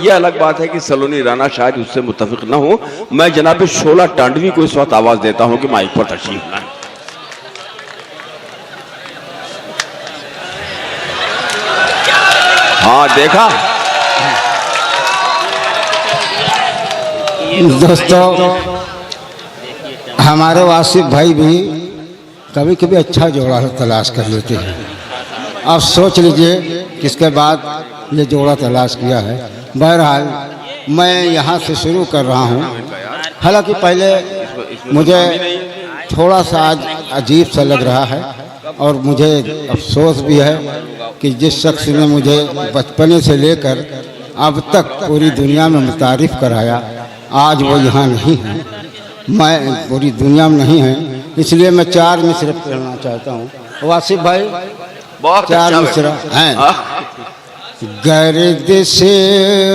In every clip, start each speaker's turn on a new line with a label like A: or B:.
A: ये अलग बात है कि सलोनी राणा शायद उससे मुत्तफिक न हो। मैं जनाब शोला टांडवी को इस वक्त आवाज देता हूं कि माइक पर तशरीफ लाएं। हाँ देखा
B: दोस्तों, हमारे वासिफ भाई भी कभी कभी अच्छा जोड़ा तलाश कर लेते हैं। अब सोच लीजिए किसके बाद ये जोड़ा तलाश किया है। बहरहाल मैं यहाँ से शुरू कर रहा हूँ। हालांकि पहले मुझे थोड़ा सा आज अजीब सा लग रहा है और मुझे अफसोस भी है कि जिस शख्स ने मुझे बचपने से लेकर अब तक पूरी दुनिया में मुतारिफ़ कराया, आज वो यहाँ नहीं है, मैं पूरी दुनिया में नहीं है। इसलिए मैं 4 मिसरे पढ़ना चाहता हूँ। वासिफ भाई
A: बहुत
B: 4 मिसरा हैं। गर्दिश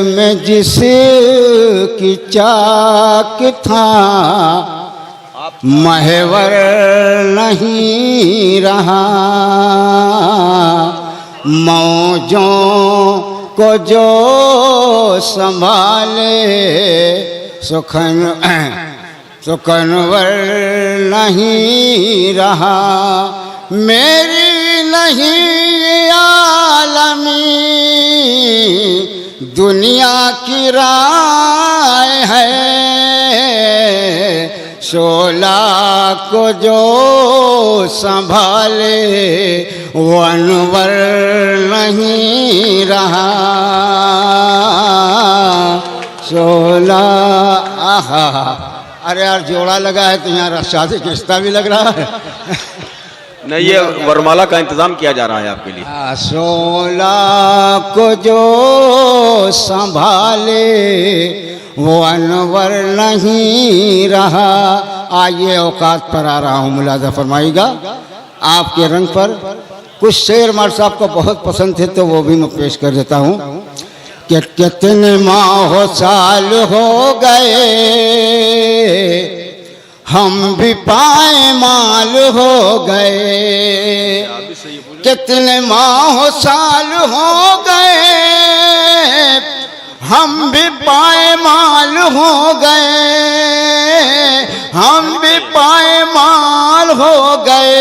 B: में जिस की चाक था, महवर नहीं रहा, मौजों को जो संभाले सुखनवर नहीं रहा। मेरी नहीं आलमी दुनिया की राय है, शोला को जो संभाले वो अनवर नहीं रहा। शोला आहा, अरे यार जोड़ा लगा है तो यहाँ शादी का रिश्ता भी लग रहा है।
A: नहीं, ये वरमाला का इंतजाम किया जा रहा है आपके लिए।
B: शोला को जो संभाले वो अनवर नहीं रहा। आइए औकात पर आ रहा हूँ, मुलाजा फरमाइएगा। आपके रंग पर कुछ शेर मार साहब को बहुत पसंद थे तो वो भी मैं पेश कर देता हूँ। कि कितने माह साल हो गए हम भी पायमाल हो गए, कितने माह साल हो गए हम भी पायमाल हो गए, हम भी पायमाल हो गए।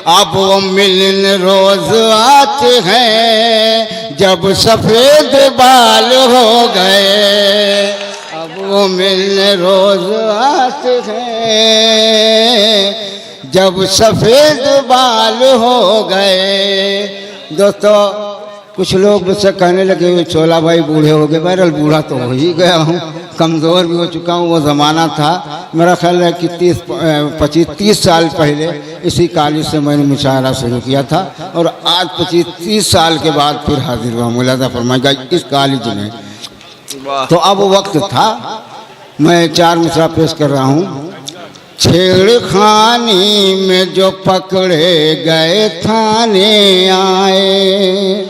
B: अब वो मिलन रोज आते हैं जब सफेद बाल हो गए। अब वो मिलन रोज आते हैं जब सफेद बाल हो गए। दोस्तों, कुछ लोग मुझसे कहने लगे शोला भाई बूढ़े हो गए। बहरहाल बूढ़ा तो हो ही गया हूँ, कमज़ोर भी हो चुका हूँ। वो ज़माना था, मेरा ख्याल है कि 25-30 साल पहले इसी कॉलेज से मैंने मुशायरा शुरू किया था और आज 25-30 साल के बाद फिर हाजिर हुआ मुलाजा फरमाएगा इस कॉलेज में। तो अब वक्त था, मैं 4 मिसरा पेश कर रहा हूँ। छेड़खानी में जो पकड़े गए थाने आए,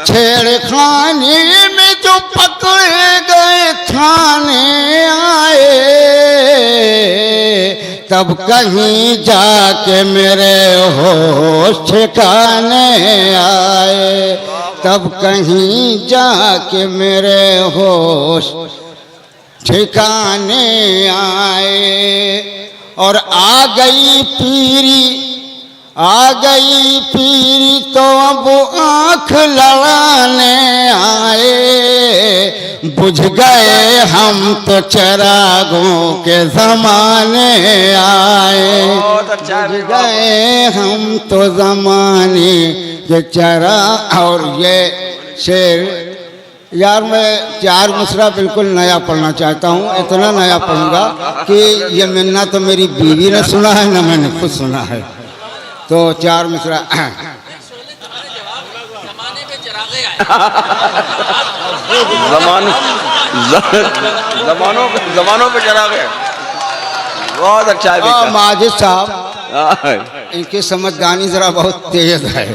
B: छेड़खानी में जो पकड़े गए थाने आए, तब कहीं जाके मेरे होश ठिकाने आए, तब कहीं जाके मेरे होश ठिकाने आए। और आ गई पीरी तो अब आँख लड़ाने आए, बुझ गए हम तो चिरागों के ज़माने आए, बुझ गए हम तो ज़माने के चिराग। और ये शेर यार मैं 4 मिसरा बिल्कुल नया पढ़ना चाहता हूँ। इतना नया पढ़ूंगा कि ये मिलना तो मेरी बीवी ने सुना है ना मैंने खुद सुना है। तो 4 मिसरा
A: जमानों पे चला गया। बहुत अच्छा है
B: माजिद साहब, इनकी समझदारी जरा बहुत तेज है।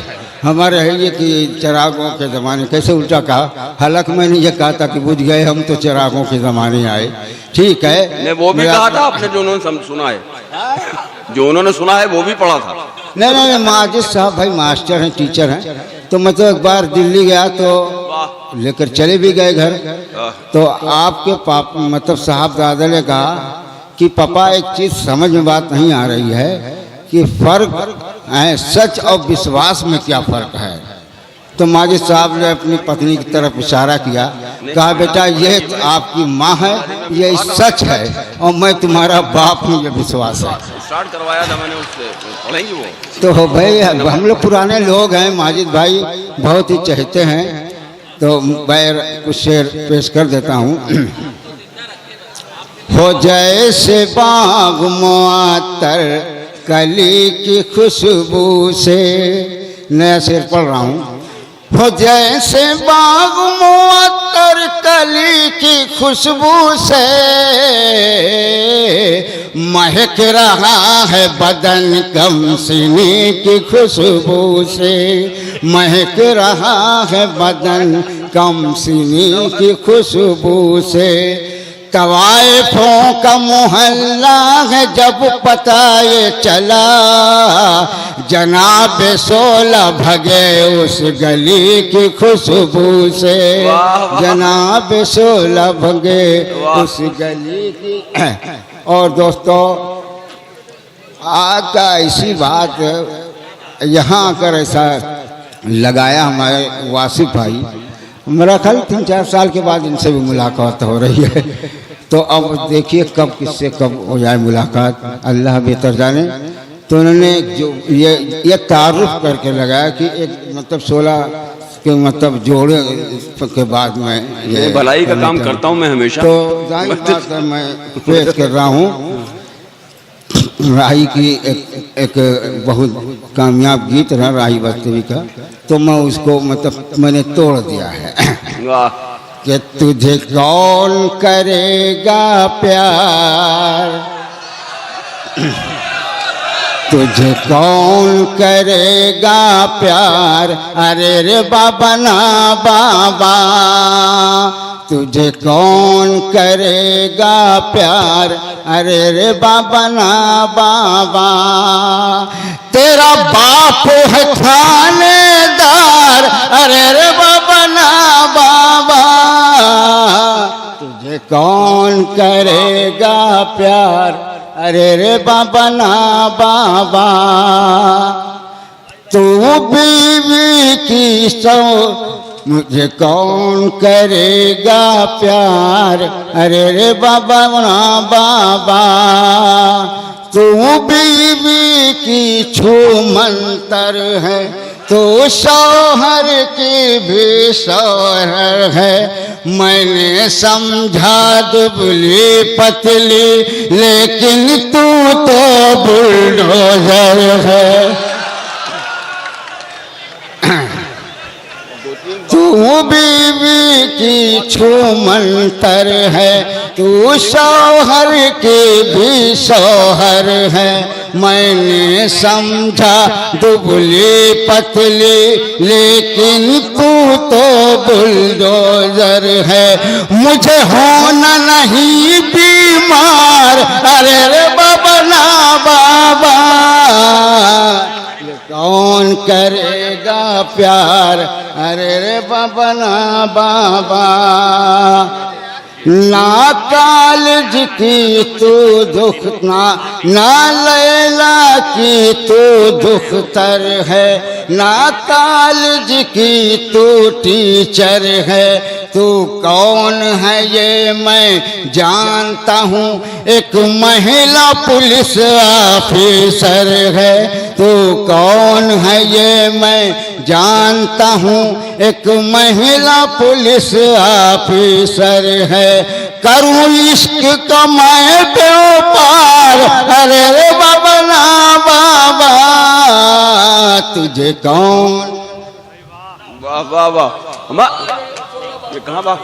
B: हमारे है ये कि चिरागों के ज़माने, कैसे उल्टा कहा, हालांकि मैंने ये कहा था कि बुझ गए हम तो चिरागों के ज़माने आए। ठीक है,
A: ने वो भी कहा था आपने, जो उन्होंने सुना है, जो उन्होंने सुना है वो भी पढ़ा था।
B: नहीं, माजिद साहब भाई मास्टर हैं, टीचर हैं। तो मैं तो एक बार दिल्ली गया तो
A: वाह।
B: लेकर चले भी गए घर।
A: आह,
B: तो आपके पापा मतलब साहबजादे ने कहा कि पापा एक चीज़ समझ में बात नहीं आ रही है कि फ़र्क है सच और विश्वास में क्या फ़र्क है। तो माजिद साहब ने अपनी पत्नी की तरफ इशारा किया, कहा बेटा ये तो आपकी माँ है, ये सच है और मैं तुम्हारा बाप हूँ, ये विश्वास है।
A: स्टार्ट करवाया था मैंने उससे, पढ़ेंगे वो।
B: तो भाई हम लोग पुराने लोग हैं, माजिद भाई बहुत ही चाहते हैं, तो मैं कुछ शेर पेश कर देता हूँ। हो जैसे बाग मुअत्तर कली की खुशबू से, नया शेर पढ़ रहा हूँ। हो जैसे बाग मुअत्तर कली की खुशबू से, महक रहा है बदन कमसिनी की खुशबू से, महक रहा है बदन कमसिनी की खुशबू से। तवाइफों का मोहल्ला है जब पता ये चला, जनाब 16 भगे उस गली की खुशबू से, जनाब 16 भगे उस गली की। और दोस्तों आका इसी बात यहाँ आकर ऐसा लगाया हमारे वासिफ भाई, मेरा ख्याल 3-4 साल के बाद इनसे भी मुलाकात हो रही है। तो अब देखिए कब किससे कब हो जाए मुलाकात, अल्लाह बेहतर जाने। तो उन्होंने जो ये तारुफ करके लगाया कि एक मतलब 16 के मतलब जोड़े के बाद में ये
A: भलाई का काम करता हूँ मैं हमेशा।
B: तो जाहिर बात है मैं पेश कर रहा हूँ राही की एक बहुत कामयाब गीत रहा राही वास्तवी का, तो मैं उसको मतलब मैंने तोड़ दिया है।
A: वाह।
B: कि तुझे कौन करेगा प्यार, तुझे कौन करेगा प्यार, अरे रे बाबा ना बाबा, तुझे कौन करेगा प्यार, अरे रे बाबा ना बाबा। तेरा बाप है थानेदार, अरे रे बाबा ना बाबा, तुझे कौन करेगा प्यार, अरे रे बाबा ना बाबा। तू बीवी की सौ मुझे कौन करेगा प्यार, अरे रे बाबा ना बाबा। तू बीवी की छू मंतर है, तो शौहर की भी शौहर है। मैंने समझा दुबली पतली, लेकिन तू तो बुलडोजर है। तू बीवी की छू मंतर है, तू शौहर की भी शौहर है। मैंने समझा दुबली पतली, लेकिन तू तो बुलडोजर है। मुझे होना नहीं बीमार, अरे रे बाबा ना बाबा, कौन करेगा प्यार, अरे रे बाबा ना बाबा। ना कालज की तू दुख ना लैला की तू दुख्तर है, ना कालज की तू टीचर है। तू कौन है ये मैं जानता हूँ, एक महिला पुलिस ऑफिसर है। तू कौन है ये मैं जानता हूँ, एक महिला पुलिस ऑफिसर है। करूँ इश्क का मैं व्यापार, अरे रे बाबा ना बाबा, तुझे कौन।
A: वाह वाह वाह। ये कहाँ बा?